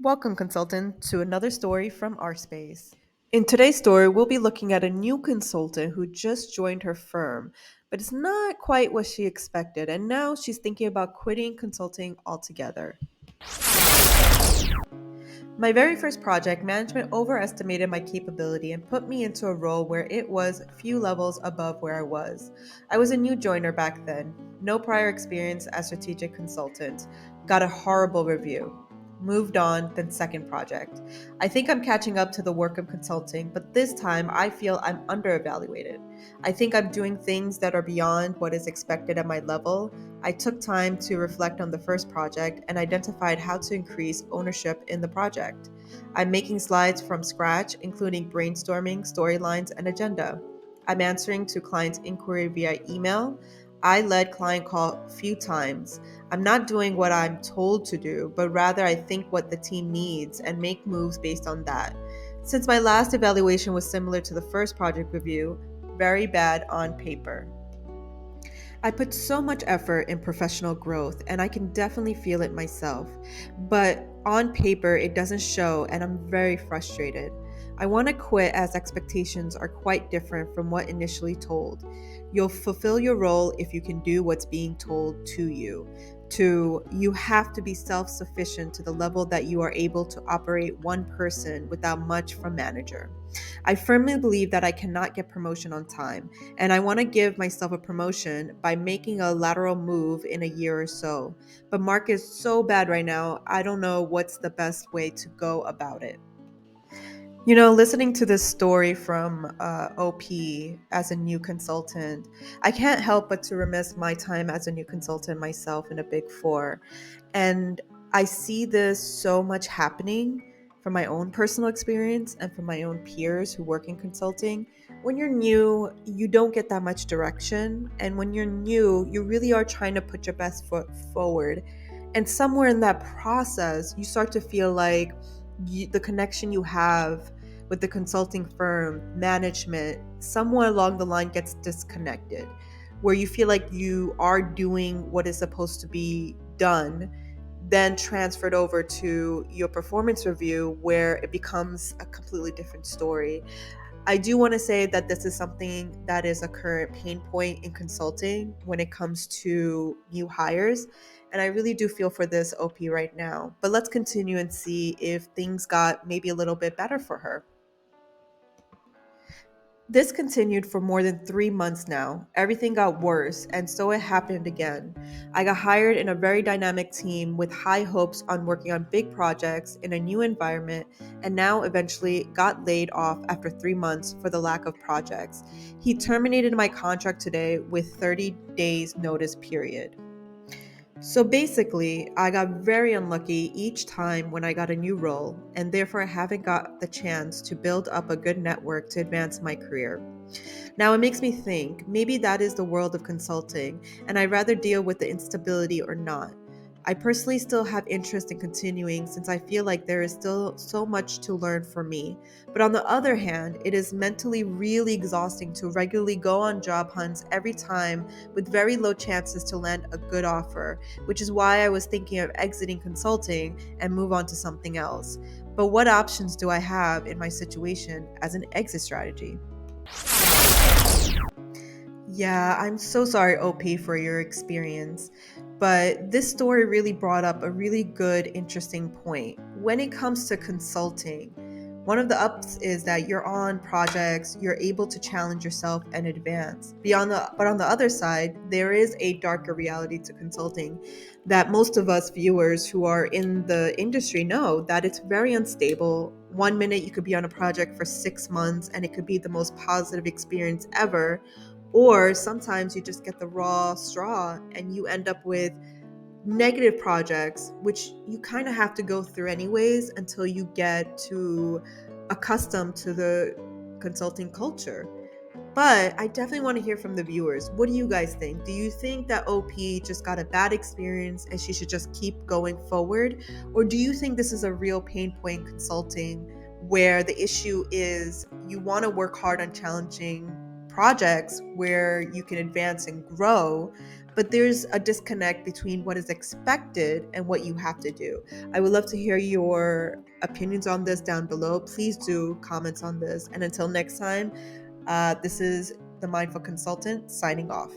Welcome, consultant, to another story from our space. In today's story, we'll be looking at a new consultant who just joined her firm, but it's not quite what she expected, and now she's thinking about quitting consulting altogether. My very first project, management overestimated my capability and put me into a role where it was few levels above where I was. I was a new joiner back then, no prior experience as strategic consultant. Got a horrible review. Moved on, then second project. I think I'm catching up to the work of consulting, but this time I feel I'm underevaluated. I think I'm doing things that are beyond what is expected at my level. I took time to reflect on the first project and identified how to increase ownership in the project. I'm making slides from scratch, including brainstorming, storylines, and agenda. I'm answering to clients' inquiry via email. I led client call a few times. I'm not doing what I'm told to do, but rather I think what the team needs and make moves based on that. Since my last evaluation was similar to the first project review, very bad on paper. I put so much effort in professional growth, and I can definitely feel it myself. But on paper, it doesn't show, and I'm very frustrated. I want to quit as expectations are quite different from what initially told. You'll fulfill your role if you can do what's being told to you. You have to be self sufficient to the level that you are able to operate one person without much from manager. I firmly believe that I cannot get promotion on time, and I want to give myself a promotion by making a lateral move in a year or so. But market is so bad right now, I don't know what's the best way to go about it. Listening to this story from OP as a new consultant, I can't help but to remiss my time as a new consultant myself in a big four. And I see this so much happening from my own personal experience and from my own peers who work in consulting. When you're new, you don't get that much direction. And when you're new, you really are trying to put your best foot forward. And somewhere in that process, you start to feel like the connection you have with the consulting firm, management, somewhere along the line gets disconnected, where you feel like you are doing what is supposed to be done, then transferred over to your performance review, where it becomes a completely different story. I do want to say that this is something that is a current pain point in consulting when it comes to new hires. And I really do feel for this OP right now. But let's continue and see if things got maybe a little bit better for her. This continued for more than 3 months now. Everything got worse, and so it happened again. I got hired in a very dynamic team with high hopes on working on big projects in a new environment, and now eventually got laid off after 3 months for the lack of projects. He terminated my contract today with 30 days notice period. So basically, I got very unlucky each time when I got a new role, and therefore I haven't got the chance to build up a good network to advance my career. Now it makes me think maybe that is the world of consulting, and I'd rather deal with the instability or not. I personally still have interest in continuing since I feel like there is still so much to learn for me. But on the other hand, it is mentally really exhausting to regularly go on job hunts every time with very low chances to land a good offer, which is why I was thinking of exiting consulting and move on to something else. But what options do I have in my situation as an exit strategy? Yeah, I'm so sorry, OP, for your experience. But this story really brought up a really good, interesting point. When it comes to consulting, one of the ups is that you're on projects, you're able to challenge yourself and advance. But on the other side, there is a darker reality to consulting that most of us viewers who are in the industry know that it's very unstable. One minute you could be on a project for 6 months and it could be the most positive experience ever, or sometimes you just get the raw straw and you end up with negative projects, which you kind of have to go through anyways until you get to accustomed to the consulting culture. But I definitely want to hear from the viewers. What do you guys think? Do you think that OP just got a bad experience and she should just keep going forward? Or do you think this is a real pain point in consulting where the issue is you want to work hard on challenging projects where you can advance and grow, but there's a disconnect between what is expected and what you have to do. I would love to hear your opinions on this down below. Please do comments on this. And until next time, this is the Mindful Consultant signing off.